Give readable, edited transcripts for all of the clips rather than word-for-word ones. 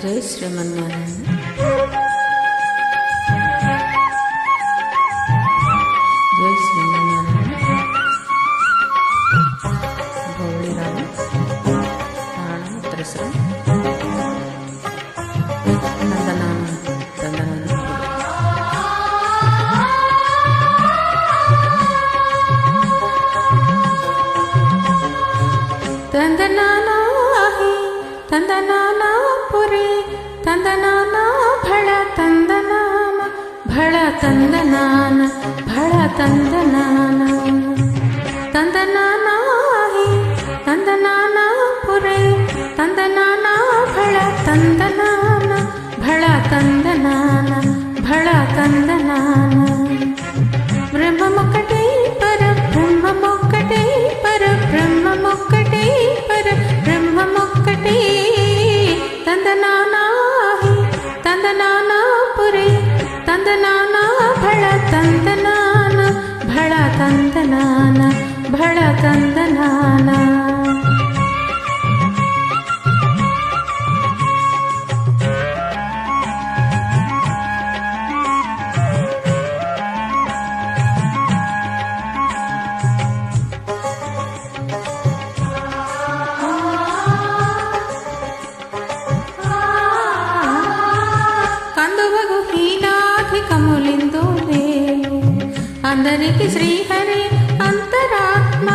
జై శ్రీమన్నారాయణ. జై శ్రీమన్నారాయణ. గౌళి రాగం తాళం త్రిశూలం తందనాన తందనాన తందనానా హి తందనానా పురి తందనానా భళ తందనాన భళ తందనాన భళ తందనాన తందనానా హి తందనానా పురి తందనానా భళ తందనాన భళ తందనాన భళ తందనాన బ్రహ్మమొక్కటే పర బ్రహ్మమొక్కటే పర బ్రహ్మమొక్కటే పర బ్రహ్మమొక్కటే తందనానా హి తందనానా పురి తందనానా భళ తందనాన భళ తందనాన భళ తందనాన కములిందు లేవు అందరికి శ్రీహరి అంతరాత్మ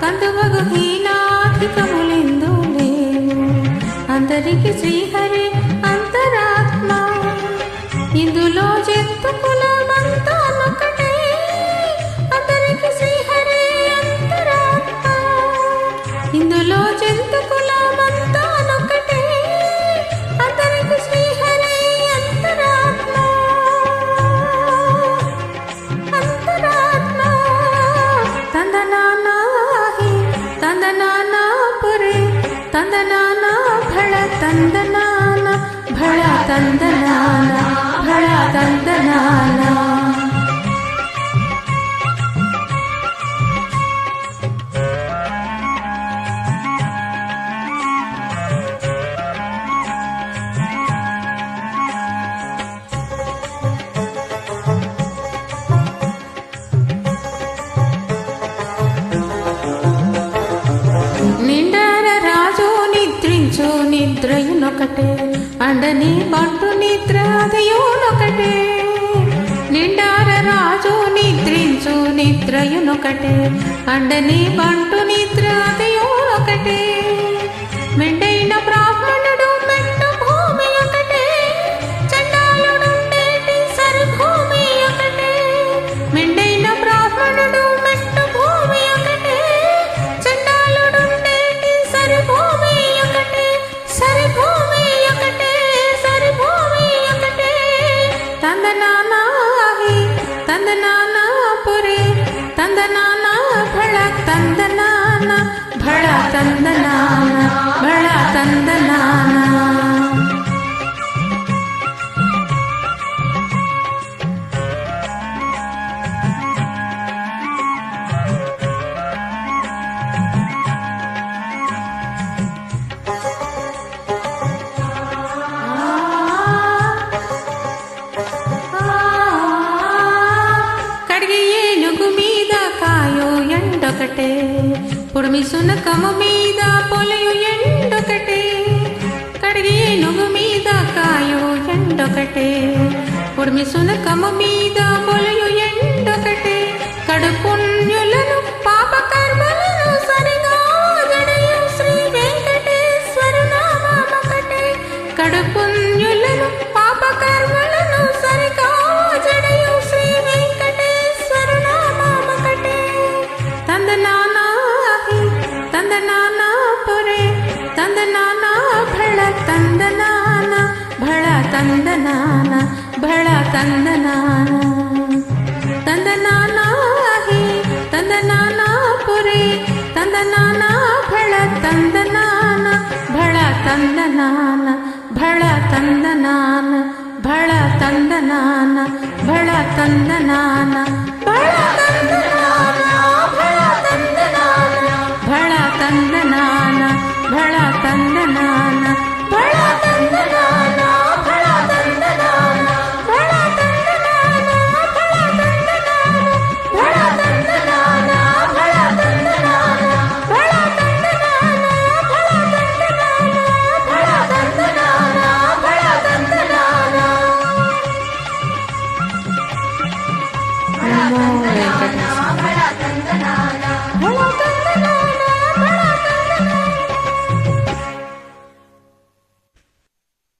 కందువగు హీనాధికములిందు లేవు అందరికి శ్రీహరి అంతరాత్మ ఇందులో జంతు కులమంతానొకటే అందరికి శ్రీహరి అంతరాత్మ ఇందులో జంతు కులమంతానొకటే అందరికి శ్రీహరి అంతరాత్మ అంతరాత్మ తందనానా హి తందనానా పురి తందనానా భళ తందనాన భళ తందనాన భళ తందనాన నిండార రాజు నిద్రించు నిద్రయునొకటే అండని బంటు నిద్ర అదయునొకటే నిండార రాజు నిద్రించు నిద్రయునొకటే అండని బంటు నిద్ర అదయునొకటే మెండైన బ్రాహ్మణుడు మెట్టు భూమి ఒకటే చండాలుడుండేటి సరిభూమి ఒకటే మెండైన బ్రాహ్మణుడు మెట్టు భూమి ఒకటే చండాలుడుండేటి సరిభూమి ఒకటే సరిభూమి ఒకటే సరిభూమి ఒకటే తందనానా హి తందనానా పురి తందనానా భళ తందనాన భళ తందనాన భళ తందనాన కడిగి ఏనుగు మీద కాయో ఎండొకటే పొడిమి సునకము మీద పొలయు ఎండొకటే కడిగి ఏనుగు మీద కాయో ఎండొకటే పొడిమి సునకము మీద పొలయు ఎండొకటే కడుపుణ్యులను పాపకర్మలను సరిగా జడయు శ్రీ వెంకటేశ్వర నామమొకటే కడుపుణ్యులను పాపకర్మలను సరిగా జడయు శ్రీ వెంకటేశ్వర నామమొకటే తందనానా హి తందనానా పురి తందనానా భళ తందనాన భళ తందనాన భళ తందనాన తందనానా హి తందనానా పురి తందనానా భళ తందనాన భళ తందనాన భళ తందనాన భళ తందనాన భళ తందనాన భళ తందనాన భళ తందనాన భళ తందనాన భళ తందనాన భళ ಪ್ರಕಟಿಸಿ. ಭಳ ತಂದನಾನ